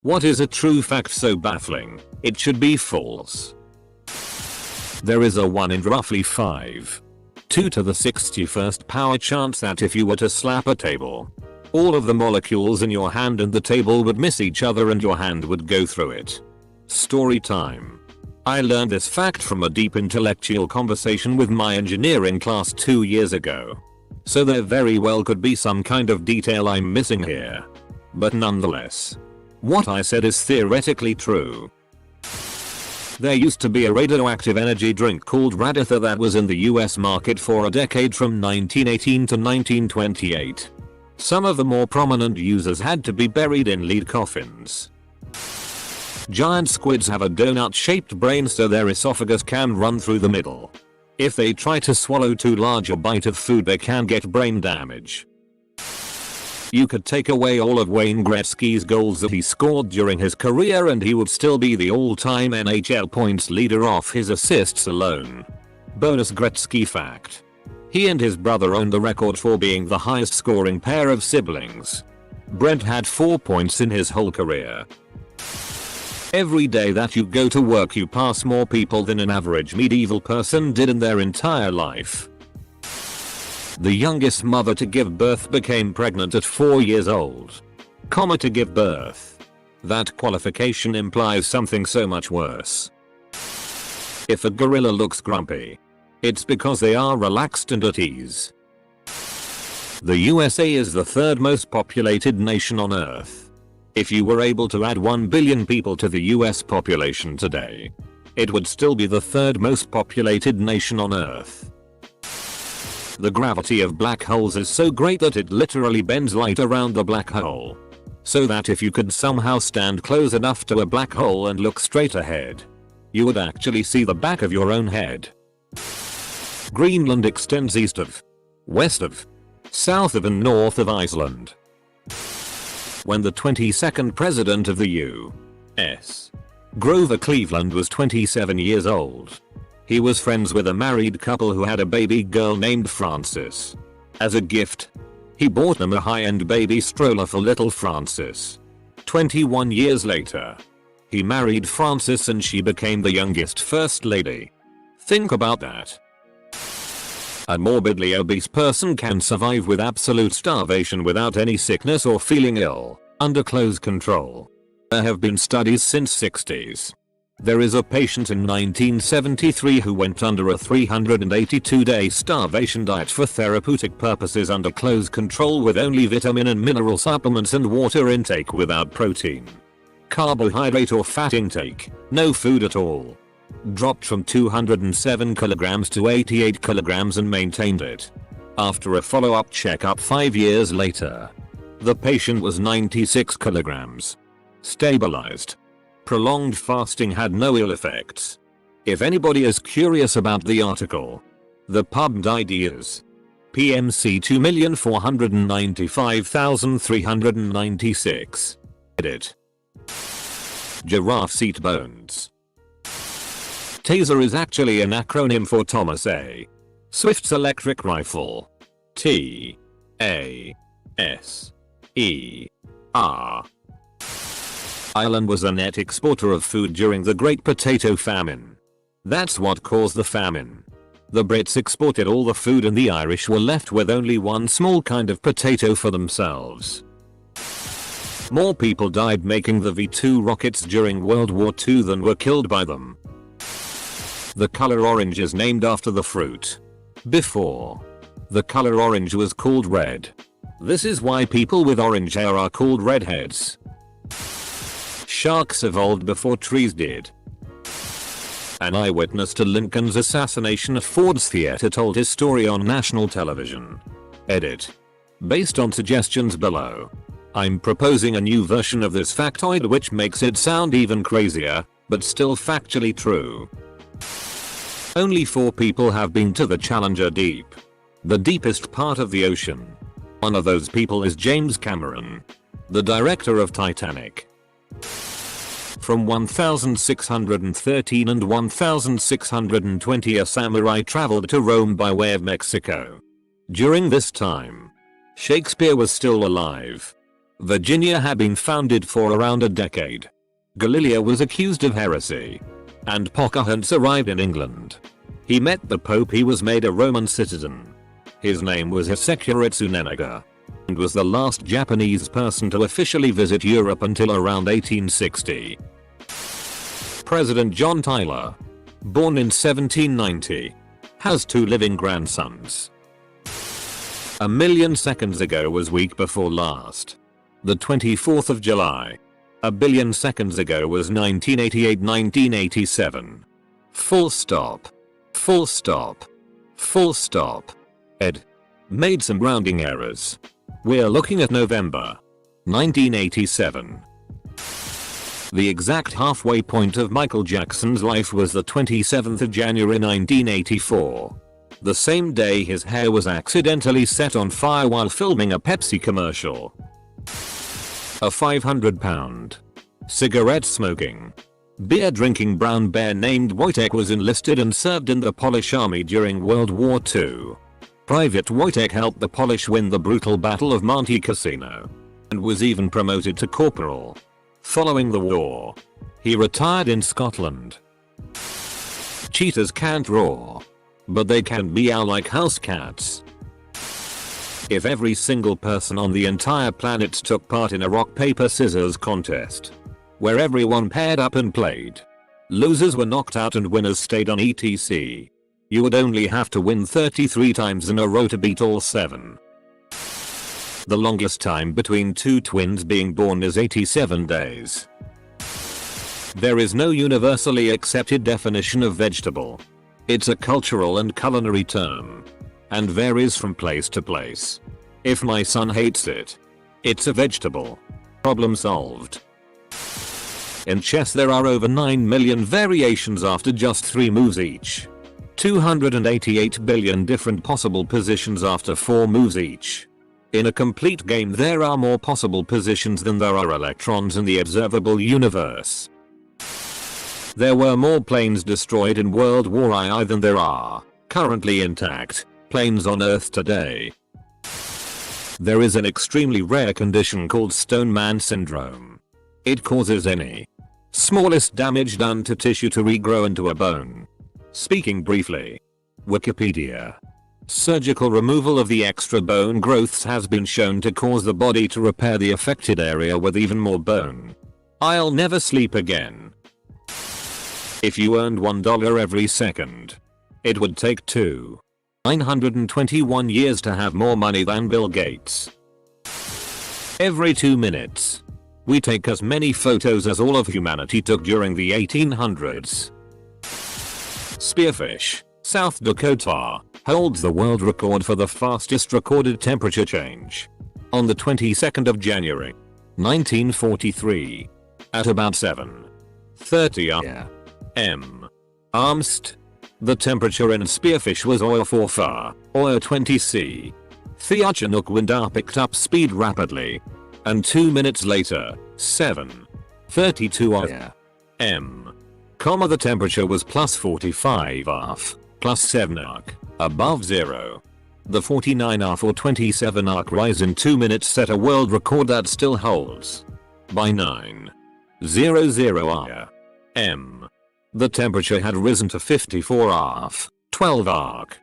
What is a true fact so baffling, it should be false? There is a 1 in roughly 5. 2 to the 61st power chance that if you were to slap a table, all of the molecules in your hand and the table would miss each other and your hand would go through it. Story time. I learned this fact from a deep intellectual conversation with my engineering class 2 years ago. So there very well could be some kind of detail I'm missing here. But nonetheless, what I said is theoretically true. There used to be a radioactive energy drink called Raditha that was in the US market for a decade from 1918 to 1928. Some of the more prominent users had to be buried in lead coffins. Giant squids have a donut-shaped brain so their esophagus can run through the middle. If they try to swallow too large a bite of food they can get brain damage. You could take away all of Wayne Gretzky's goals that he scored during his career and he would still be the all-time NHL points leader off his assists alone. Bonus Gretzky fact. He and his brother own the record for being the highest scoring pair of siblings. Brent had 4 points in his whole career. Every day that you go to work you pass more people than an average medieval person did in their entire life. The youngest mother to give birth became pregnant at 4 years old. To give birth. That qualification implies something so much worse. If a gorilla looks grumpy, it's because they are relaxed and at ease. The USA is the 3rd most populated nation on Earth. If you were able to add 1 billion people to the US population today, it would still be the 3rd most populated nation on Earth. The gravity of black holes is so great that it literally bends light around the black hole. So that if you could somehow stand close enough to a black hole and look straight ahead, you would actually see the back of your own head. Greenland extends east of, west of, south of and north of Iceland. When the 22nd president of the U.S., Grover Cleveland, was 27 years old, he was friends with a married couple who had a baby girl named Frances. As a gift, he bought them a high-end baby stroller for little Frances. 21 years later, he married Frances and she became the youngest first lady. Think about that. A morbidly obese person can survive with absolute starvation without any sickness or feeling ill, under close control. There have been studies since 60s. There is a patient in 1973 who went under a 382-day starvation diet for therapeutic purposes under close control with only vitamin and mineral supplements and water intake without protein, carbohydrate or fat intake, no food at all. Dropped from 207 kilograms to 88 kilograms and maintained it. After a follow-up checkup 5 years later, the patient was 96 kilograms. Stabilized. Prolonged fasting had no ill effects. If anybody is curious about the article, the pub ID is PMC 2,495,396. Edit. Giraffe seat bones. Taser is actually an acronym for Thomas A. Swift's electric rifle. T-A-S-E-R. Ireland was a net exporter of food during the Great Potato Famine. That's what caused the famine. The Brits exported all the food and the Irish were left with only one small kind of potato for themselves. More people died making the V-2 rockets during World War II than were killed by them. The color orange is named after the fruit. Before, the color orange was called red. This is why people with orange hair are called redheads. Sharks evolved before trees did. An eyewitness to Lincoln's assassination at Ford's Theater told his story on national television. Edit. Based on suggestions below, I'm proposing a new version of this factoid which makes it sound even crazier, but still factually true. Only 4 people have been to the Challenger Deep, the deepest part of the ocean. One of those people is James Cameron, the director of Titanic. From 1613 and 1620 a samurai traveled to Rome by way of Mexico. During this time, Shakespeare was still alive. Virginia had been founded for around a decade. Galileo was accused of heresy. And Pocahontas arrived in England. He met the Pope. He was made a Roman citizen. His name was Hisekura Tsunenaga, and was the last Japanese person to officially visit Europe until around 1860. President John Tyler, born in 1790, has 2 living grandsons. A million seconds ago was week before last. The 24th of July. A billion seconds ago was 1988-1987. Full stop. Full stop. Full stop. Ed. Made some rounding errors. We're looking at November 1987. The exact halfway point of Michael Jackson's life was the 27th of January 1984. The same day his hair was accidentally set on fire while filming a Pepsi commercial. A 500-pound cigarette smoking, beer drinking brown bear named Wojtek was enlisted and served in the Polish army during World War II. Private Wojtek helped the Polish win the brutal Battle of Monte Cassino, and was even promoted to corporal. Following the war, he retired in Scotland. Cheetahs can't roar, but they can meow like house cats. If every single person on the entire planet took part in a rock paper scissors contest, where everyone paired up and played, losers were knocked out and winners stayed on etc., you would only have to win 33 times in a row to beat all 7. The longest time between 2 twins being born is 87 days. There is no universally accepted definition of vegetable. It's a cultural and culinary term, and varies from place to place. If my son hates it, it's a vegetable. Problem solved. In chess there are over 9 million variations after just 3 moves each. 288 billion different possible positions after 4 moves each. In a complete game there are more possible positions than there are electrons in the observable universe. There were more planes destroyed in World War II than there are currently intact planes on Earth today. There is an extremely rare condition called Stoneman syndrome. It causes any smallest damage done to tissue to regrow into a bone. Speaking briefly, Wikipedia. Surgical removal of the extra bone growths has been shown to cause the body to repair the affected area with even more bone. I'll never sleep again. If you earned $1 every second, it would take 921 years to have more money than Bill Gates. Every 2 minutes, we take as many photos as all of humanity took during the 1800s. Spearfish, South Dakota, holds the world record for the fastest recorded temperature change. On the 22nd of January, 1943, at about 7:30 a.m. Amst, the temperature in Spearfish was oil 4 oil 20 C. The Chinook wind picked up speed rapidly, and 2 minutes later, 7:32 a.m., the temperature was plus 45 AF, plus 7 arc, above zero. The 49 AF or 27 arc rise in 2 minutes set a world record that still holds. By 9:00 a.m., the temperature had risen to 54 AF, 12 arc.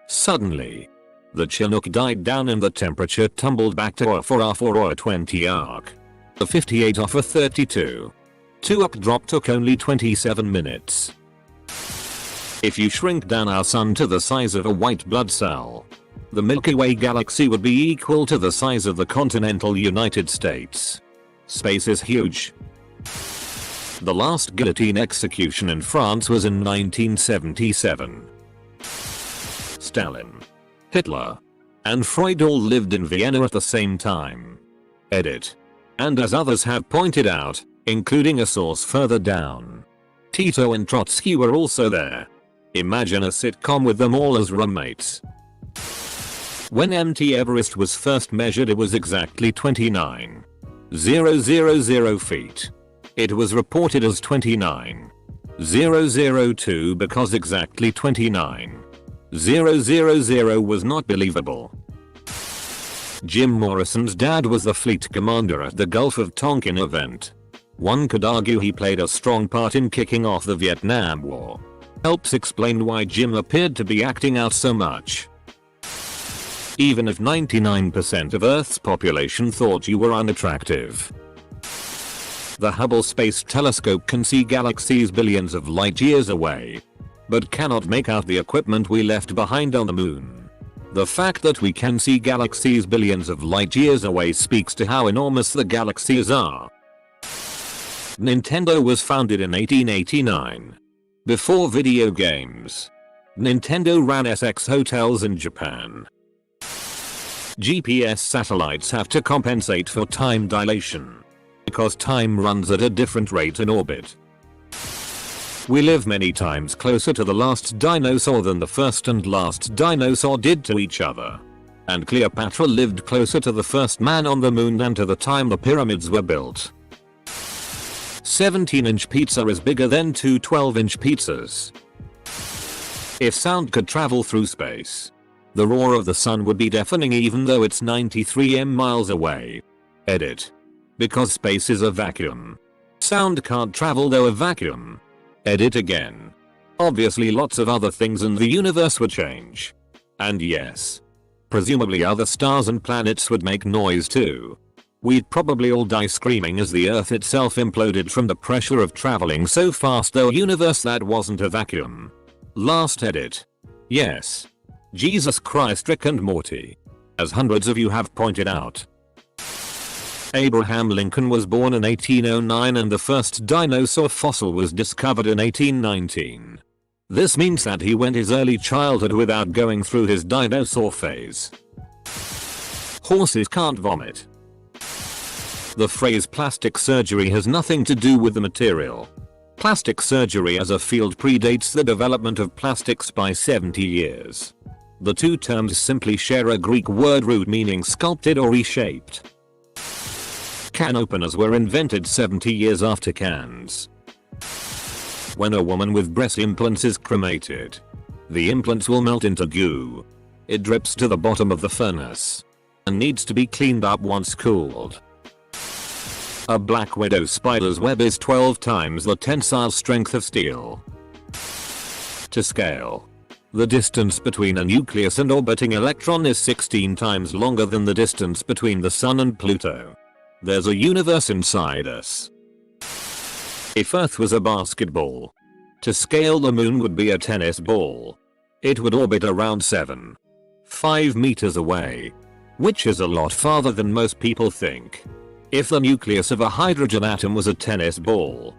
Suddenly, the Chinook died down and the temperature tumbled back to 4 AF or 20 arc. The 58 AF or 32. 2 up drop took only 27 minutes. If you shrink down our sun to the size of a white blood cell, the Milky Way galaxy would be equal to the size of the continental United States. Space is huge. The last guillotine execution in France was in 1977. Stalin, Hitler, and Freud all lived in Vienna at the same time. Edit. And as others have pointed out, including a source further down, Tito and Trotsky were also there. Imagine a sitcom with them all as roommates. When Mt Everest was first measured it was exactly 29,000 feet. It was reported as 29,002 because exactly 29,000 was not believable. Jim Morrison's dad was the fleet commander at the Gulf of Tonkin event. One could argue he played a strong part in kicking off the Vietnam War. Helps explain why Jim appeared to be acting out so much. Even if 99% of Earth's population thought you were unattractive. The Hubble Space Telescope can see galaxies billions of light years away, but cannot make out the equipment we left behind on the moon. The fact that we can see galaxies billions of light years away speaks to how enormous the galaxies are. Nintendo was founded in 1889. Before video games, Nintendo ran SX hotels in Japan. GPS satellites have to compensate for time dilation, because time runs at a different rate in orbit. We live many times closer to the last dinosaur than the first and last dinosaur did to each other. And Cleopatra lived closer to the first man on the moon than to the time the pyramids were built. 17-inch pizza is bigger than two 12-inch pizzas. If sound could travel through space, the roar of the sun would be deafening even though it's 93 miles away. Edit. Because space is a vacuum. Sound can't travel though a vacuum. Edit again. Obviously lots of other things in the universe would change. And yes, presumably other stars and planets would make noise too. We'd probably all die screaming as the Earth itself imploded from the pressure of traveling so fast through a universe that wasn't a vacuum. Last edit. Yes. Jesus Christ, Rick and Morty. As hundreds of you have pointed out. Abraham Lincoln was born in 1809 and the first dinosaur fossil was discovered in 1819. This means that he went his early childhood without going through his dinosaur phase. Horses can't vomit. The phrase plastic surgery has nothing to do with the material. Plastic surgery as a field predates the development of plastics by 70 years. The two terms simply share a Greek word root meaning sculpted or reshaped. Can openers were invented 70 years after cans. When a woman with breast implants is cremated, the implants will melt into goo. It drips to the bottom of the furnace and needs to be cleaned up once cooled. A black widow spider's web is 12 times the tensile strength of steel. To scale, the distance between a nucleus and orbiting electron is 16 times longer than the distance between the Sun and Pluto. There's a universe inside us. If Earth was a basketball, to scale the moon would be a tennis ball. It would orbit around 5 meters away, which is a lot farther than most people think. If the nucleus of a hydrogen atom was a tennis ball,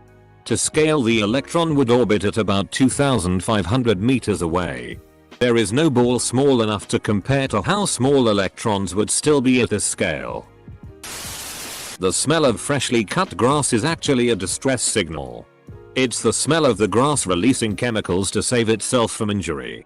to scale the electron would orbit at about 2,500 meters away. There is no ball small enough to compare to how small electrons would still be at this scale. The smell of freshly cut grass is actually a distress signal. It's the smell of the grass releasing chemicals to save itself from injury.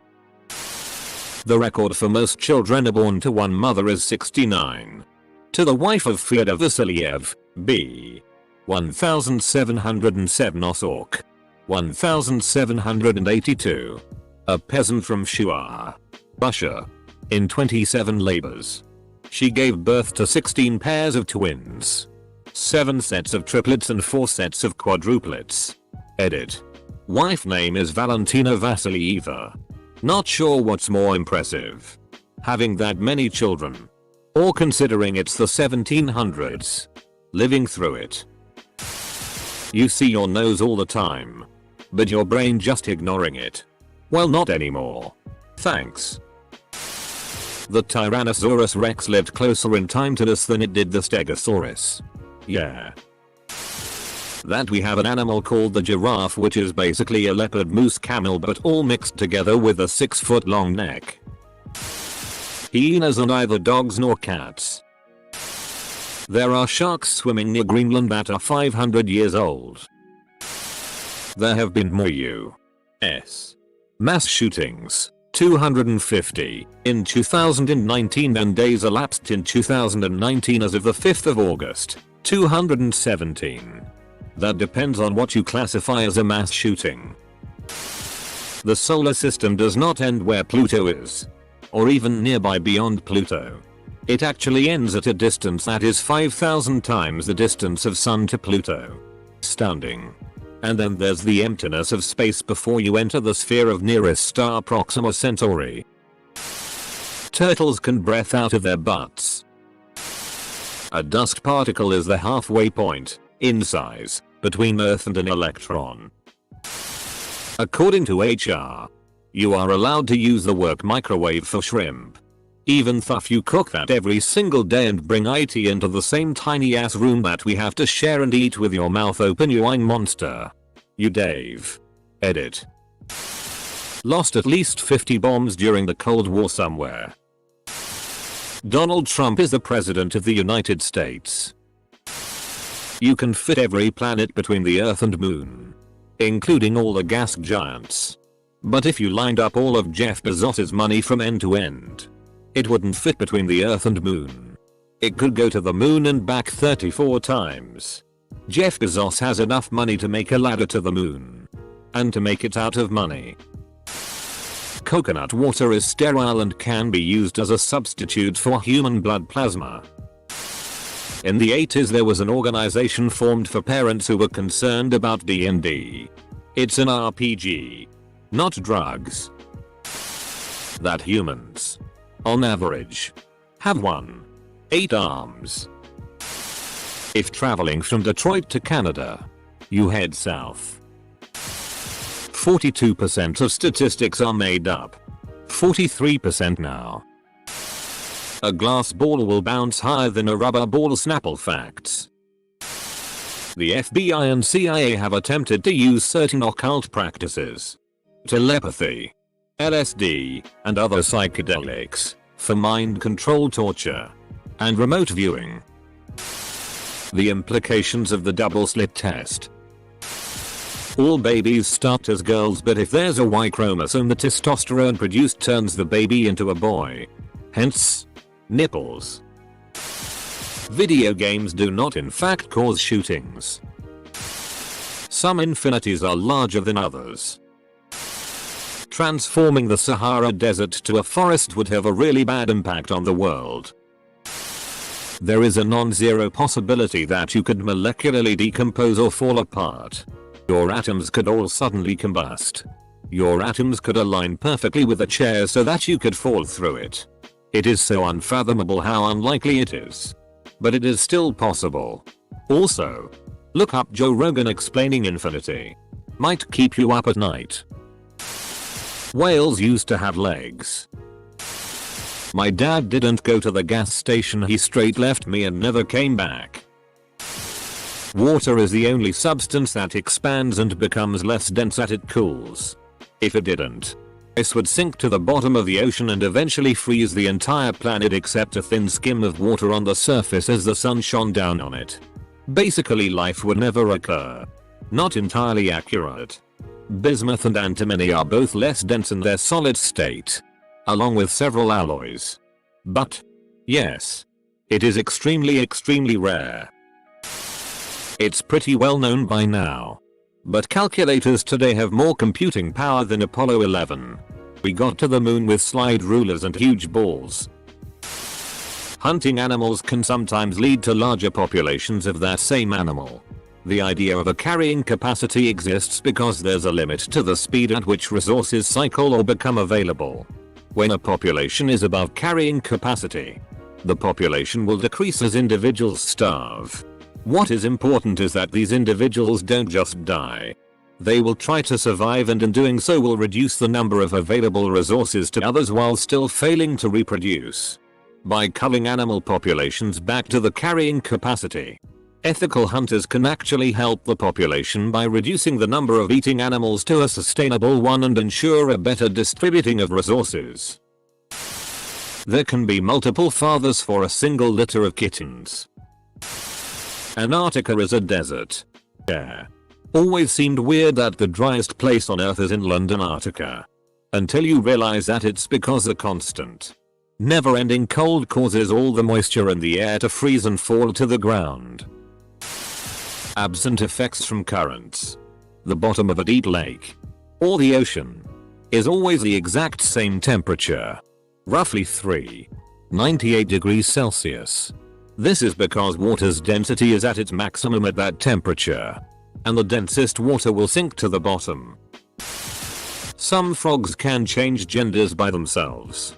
The record for most children born to one mother is 69. To the wife of Fyodor Vasilyev, B. 1707 Osork. 1782. A peasant from Shua, Russia. In 27 labors. She gave birth to 16 pairs of twins, 7 sets of triplets and 4 sets of quadruplets. Edit. Wife name is Valentina Vasilyeva. Not sure what's more impressive, having that many children, or considering it's the 1700s, living through it. You see your nose all the time, but your brain just ignoring it. Well, not anymore. Thanks. The Tyrannosaurus rex lived closer in time to us than it did the Stegosaurus. Yeah. That we have an animal called the giraffe, which is basically a leopard moose camel but all mixed together with a 6-foot long neck. Hyenas are neither dogs nor cats. There are sharks swimming near Greenland that are 500 years old. There have been more U.S. mass shootings, 250, in 2019, and days elapsed in 2019 as of the 5th of August, 217. That depends on what you classify as a mass shooting. The solar system does not end where Pluto is, or even nearby beyond Pluto. It actually ends at a distance that is 5,000 times the distance of Sun to Pluto. Astounding. And then there's the emptiness of space before you enter the sphere of nearest star Proxima Centauri. Turtles can breathe out of their butts. A dust particle is the halfway point, in size, between Earth and an electron. According to HR, you are allowed to use the work microwave for shrimp. Even though you cook that every single day and bring IT into the same tiny ass room that we have to share and eat with your mouth open, you monster. You Dave. Edit. Lost at least 50 bombs during the Cold War somewhere. Donald Trump is the president of the United States. You can fit every planet between the Earth and Moon, including all the gas giants. But if you lined up all of Jeff Bezos's money from end to end, it wouldn't fit between the Earth and Moon. It could go to the Moon and back 34 times. Jeff Bezos has enough money to make a ladder to the Moon. And to make it out of money. Coconut water is sterile and can be used as a substitute for human blood plasma. In the 80s there was an organization formed for parents who were concerned about D&D. It's an RPG, not drugs. That humans, on average, have 8 arms. If traveling from Detroit to Canada, you head south. 42% of statistics are made up. 43% now. A glass ball will bounce higher than a rubber ball. Snapple facts. The FBI and CIA have attempted to use certain occult practices, telepathy, LSD, and other psychedelics, for mind control, torture, and remote viewing. The implications of the double slit test. All babies start as girls, but if there's a Y chromosome, the testosterone produced turns the baby into a boy. Hence, nipples. Video games do not in fact cause shootings. Some infinities are larger than others. Transforming the Sahara Desert to a forest would have a really bad impact on the world. There is a non-zero possibility that you could molecularly decompose or fall apart. Your atoms could all suddenly combust. Your atoms could align perfectly with a chair so that you could fall through it. It is so unfathomable how unlikely it is. But it is still possible. Also, look up Joe Rogan explaining infinity. Might keep you up at night. Whales used to have legs. My dad didn't go to the gas station, he straight left me and never came back. Water is the only substance that expands and becomes less dense as it cools. If it didn't, ice would sink to the bottom of the ocean and eventually freeze the entire planet except a thin skim of water on the surface as the sun shone down on it. Basically life would never occur. Not entirely accurate. Bismuth and antimony are both less dense in their solid state, along with several alloys. But, yes, it is extremely rare. It's pretty well known by now. But calculators today have more computing power than Apollo 11. We got to the moon with slide rulers and huge balls. Hunting animals can sometimes lead to larger populations of that same animal. The idea of a carrying capacity exists because there's a limit to the speed at which resources cycle or become available. When a population is above carrying capacity, the population will decrease as individuals starve. What is important is that these individuals don't just die. They will try to survive, and in doing so will reduce the number of available resources to others while still failing to reproduce. By culling animal populations back to the carrying capacity, ethical hunters can actually help the population by reducing the number of eating animals to a sustainable one and ensure a better distributing of resources. There can be multiple fathers for a single litter of kittens. Antarctica is a desert. Yeah. Always seemed weird that the driest place on Earth is inland Antarctica. Until you realize that it's because the constant, never-ending cold causes all the moisture in the air to freeze and fall to the ground. Absent effects from currents, the bottom of a deep lake, or the ocean, is always the exact same temperature. Roughly 3 98 degrees Celsius. This is because water's density is at its maximum at that temperature, and the densest water will sink to the bottom. Some frogs can change genders by themselves.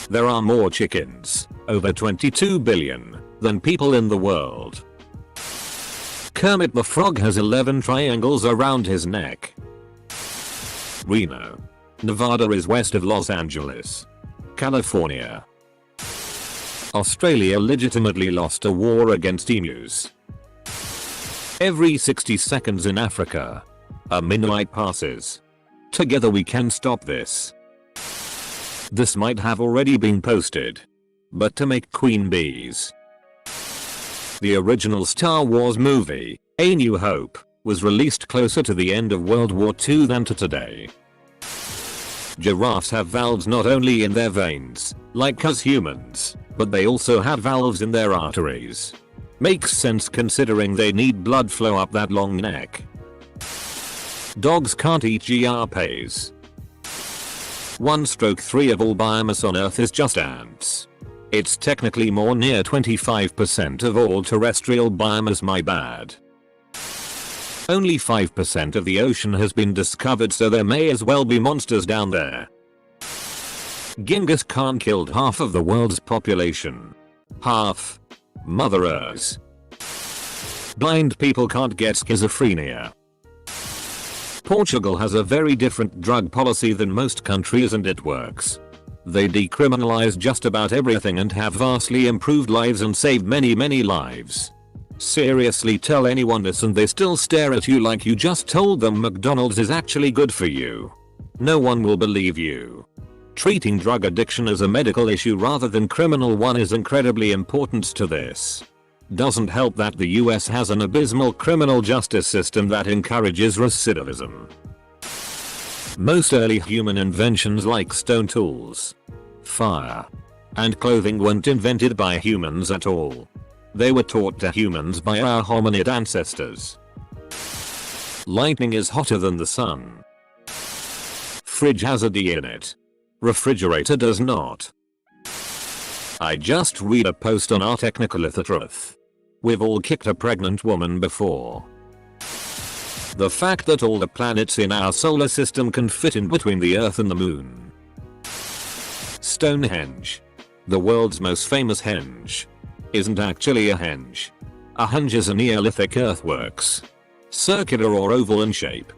There are more chickens, over 22 billion, than people in the world. Kermit the Frog has 11 triangles around his neck. Reno, Nevada is west of Los Angeles. California. Australia legitimately lost a war against emus. Every 60 seconds in Africa, a Minoite passes. Together we can stop this. This might have already been posted, but to make queen bees. The original Star Wars movie, A New Hope, was released closer to the end of World War II than to today. Giraffes have valves not only in their veins, like us humans, but they also have valves in their arteries. Makes sense considering they need blood flow up that long neck. Dogs can't eat GRPs. 1/3 of all biomass on Earth is just ants. It's technically more, near 25% of all terrestrial biomass, my bad. Only 5% of the ocean has been discovered, so there may as well be monsters down there. Genghis Khan killed half of the world's population. Half. Motherers. Blind people can't get schizophrenia. Portugal has a very different drug policy than most countries, and it works. They decriminalize just about everything and have vastly improved lives and saved many lives. Seriously, tell anyone this and they still stare at you like you just told them McDonald's is actually good for you. No one will believe you. Treating drug addiction as a medical issue rather than criminal one is incredibly important to this. Doesn't help that the US has an abysmal criminal justice system that encourages recidivism. Most early human inventions like stone tools, fire, and clothing weren't invented by humans at all. They were taught to humans by our hominid ancestors. Lightning is hotter than the sun. Fridge has a D in it. Refrigerator does not. I just read a post on our technical truth. We've all kicked a pregnant woman before. The fact that all the planets in our solar system can fit in between the Earth and the Moon. Stonehenge, the world's most famous henge, isn't actually a henge. A henge is a Neolithic earthworks, circular or oval in shape,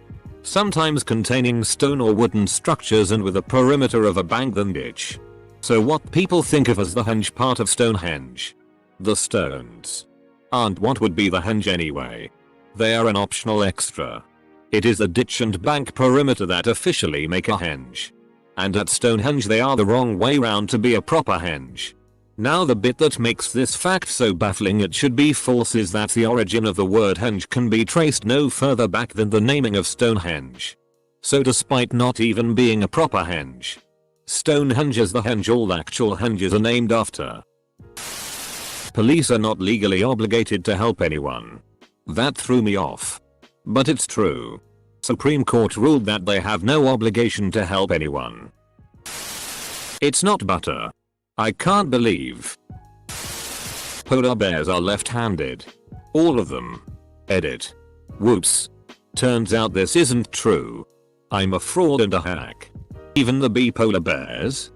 sometimes containing stone or wooden structures and with a perimeter of a bank than ditch. So what people think of as the henge part of Stonehenge, the stones, aren't what would be the henge anyway. They are an optional extra. It is the ditch and bank perimeter that officially make a henge. And at Stonehenge they are the wrong way round to be a proper henge. Now the bit that makes this fact so baffling it should be false is that the origin of the word henge can be traced no further back than the naming of Stonehenge. So despite not even being a proper henge, Stonehenge is the henge all actual henges are named after. Police are not legally obligated to help anyone. That threw me off. But it's true. Supreme Court ruled that they have no obligation to help anyone. It's not butter. I can't believe. Polar bears are left-handed. All of them. Edit. Whoops. Turns out this isn't true. I'm a fraud and a hack. Even the bee polar bears?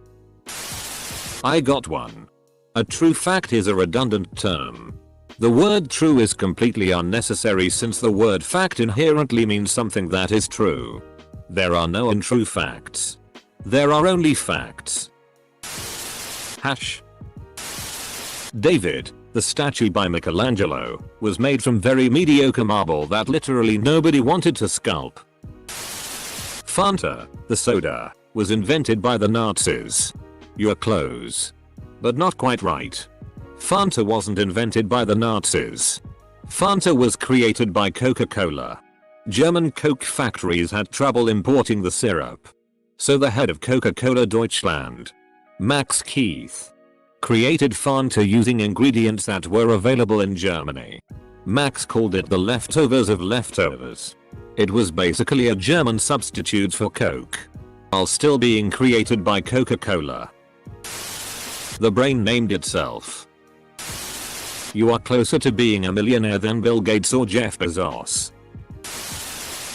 I got one. A true fact is a redundant term. The word true is completely unnecessary since the word fact inherently means something that is true. There are no untrue facts. There are only facts. Hash. David, the statue by Michelangelo, was made from very mediocre marble that literally nobody wanted to sculpt. Fanta, the soda, was invented by the Nazis. You're close. But not quite right. Fanta wasn't invented by the Nazis. Fanta was created by Coca-Cola. German Coke factories had trouble importing the syrup. So the head of Coca-Cola Deutschland, Max Keith, created Fanta using ingredients that were available in Germany. Max called it the leftovers of leftovers. It was basically a German substitute for Coke, while still being created by Coca-Cola. The brain named itself. You are closer to being a millionaire than Bill Gates or Jeff Bezos.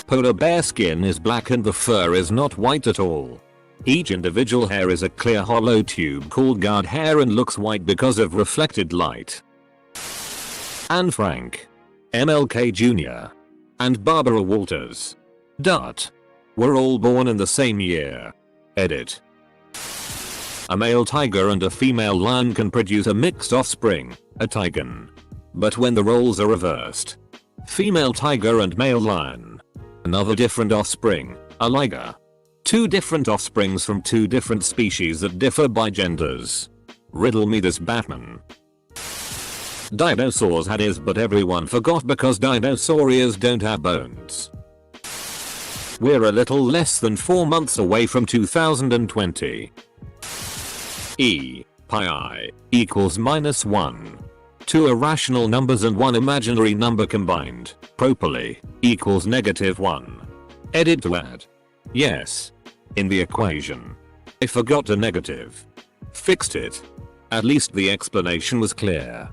Polar bear skin is black and the fur is not white at all. Each individual hair is a clear hollow tube called guard hair and looks white because of reflected light. Anne Frank, MLK Jr., and Barbara Walters were all born in the same year. Edit. A male tiger and a female lion can produce a mixed offspring, a tigon. But when the roles are reversed, female tiger and male lion, another different offspring, a liger. Two different offsprings from two different species that differ by genders. Riddle me this, Batman. Dinosaurs had ears but everyone forgot because dinosaur ears don't have bones. We're a little less than 4 months away from 2020. Pi equals -1. Two irrational numbers and one imaginary number combined, properly, equals -1. Edit to add. Yes. In the equation. I forgot a negative. Fixed it. At least the explanation was clear.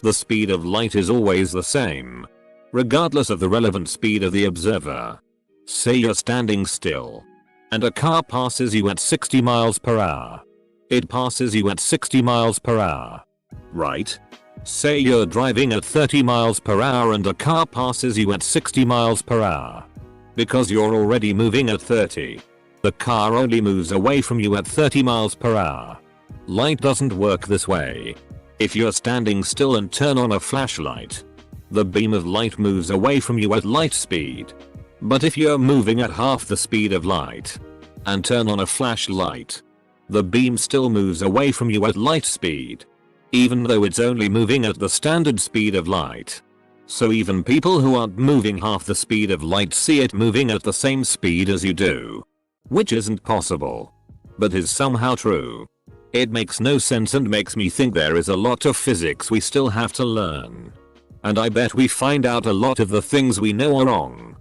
The speed of light is always the same, regardless of the relevant speed of the observer. Say you're standing still, and a car passes you at 60 miles per hour. It passes you at 60 miles per hour. Right? Say you're driving at 30 miles per hour and a car passes you at 60 miles per hour. Because you're already moving at 30. The car only moves away from you at 30 miles per hour. Light doesn't work this way. If you're standing still and turn on a flashlight, the beam of light moves away from you at light speed. But if you're moving at half the speed of light and turn on a flashlight, the beam still moves away from you at light speed, even though it's only moving at the standard speed of light. So even people who aren't moving half the speed of light see it moving at the same speed as you do. Which isn't possible, but is somehow true. It makes no sense and makes me think there is a lot of physics we still have to learn. And I bet we find out a lot of the things we know are wrong.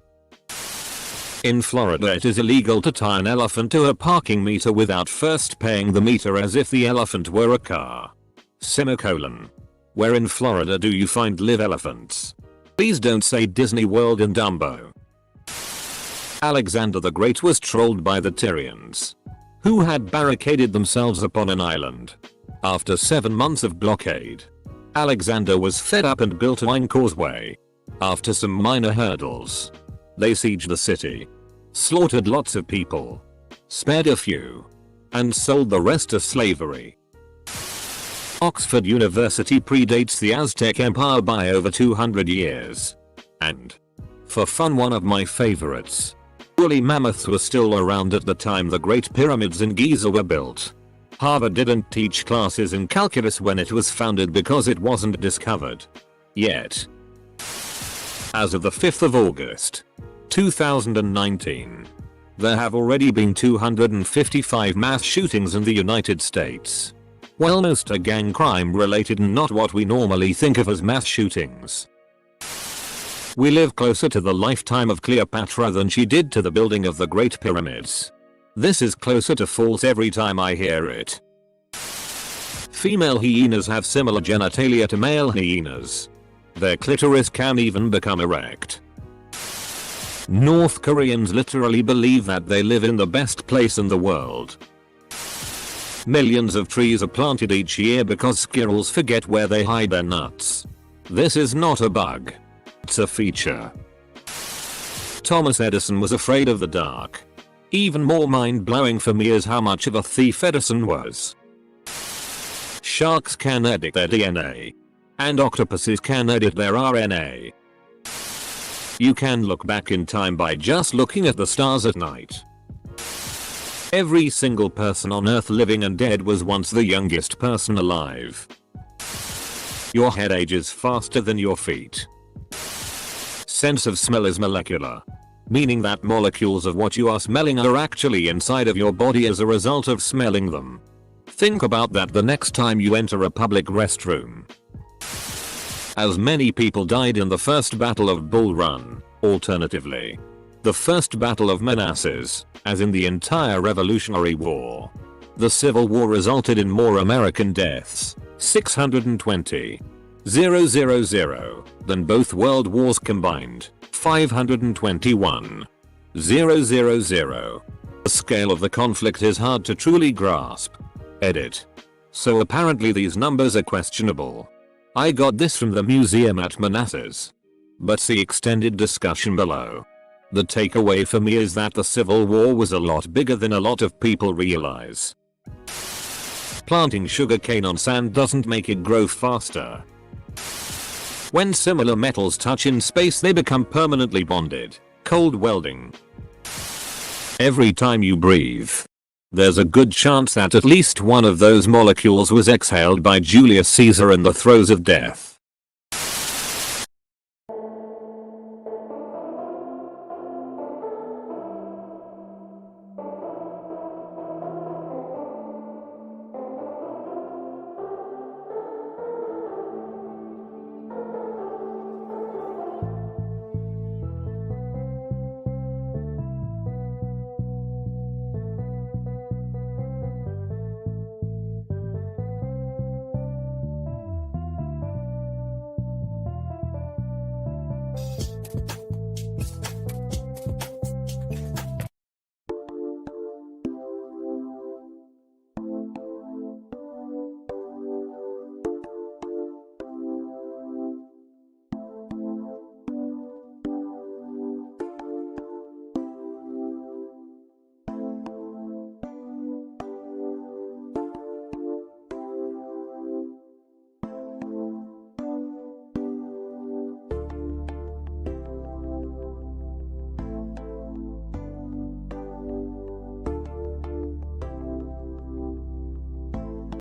In Florida it is illegal to tie an elephant to a parking meter without first paying the meter as if the elephant were a car. Semicolon. Where in Florida do you find live elephants? Please don't say Disney World and Dumbo. Alexander the Great was trolled by the Tyrians, who had barricaded themselves upon an island. After 7 months of blockade, Alexander was fed up and built a wine causeway. After some minor hurdles, they sieged the city, slaughtered lots of people, spared a few, and sold the rest to slavery. Oxford University predates the Aztec Empire by over 200 years. And, for fun, one of my favorites. Woolly mammoths were still around at the time the Great Pyramids in Giza were built. Harvard didn't teach classes in calculus when it was founded because it wasn't discovered yet. As of the 5th of August, 2019, there have already been 255 mass shootings in the United States. Well, most are gang crime related and not what we normally think of as mass shootings. We live closer to the lifetime of Cleopatra than she did to the building of the Great Pyramids. This is closer to false every time I hear it. Female hyenas have similar genitalia to male hyenas. Their clitoris can even become erect. North Koreans literally believe that they live in the best place in the world. Millions of trees are planted each year because squirrels forget where they hide their nuts. This is not a bug. It's a feature. Thomas Edison was afraid of the dark. Even more mind-blowing for me is how much of a thief Edison was. Sharks can edit their DNA. And octopuses can edit their RNA. You can look back in time by just looking at the stars at night. Every single person on Earth, living and dead, was once the youngest person alive. Your head ages faster than your feet. Sense of smell is molecular, meaning that molecules of what you are smelling are actually inside of your body as a result of smelling them. Think about that the next time you enter a public restroom. As many people died in the First Battle of Bull Run, alternatively, the First Battle of Manassas, as in the entire Revolutionary War. The Civil War resulted in more American deaths, 620,000, than both world wars combined, 521,000. The scale of the conflict is hard to truly grasp. Edit. So apparently these numbers are questionable. I got this from the museum at Manassas. But see extended discussion below. The takeaway for me is that the Civil War was a lot bigger than a lot of people realize. Planting sugarcane on sand doesn't make it grow faster. When similar metals touch in space, they become permanently bonded. Cold welding. Every time you breathe, there's a good chance that at least one of those molecules was exhaled by Julius Caesar in the throes of death.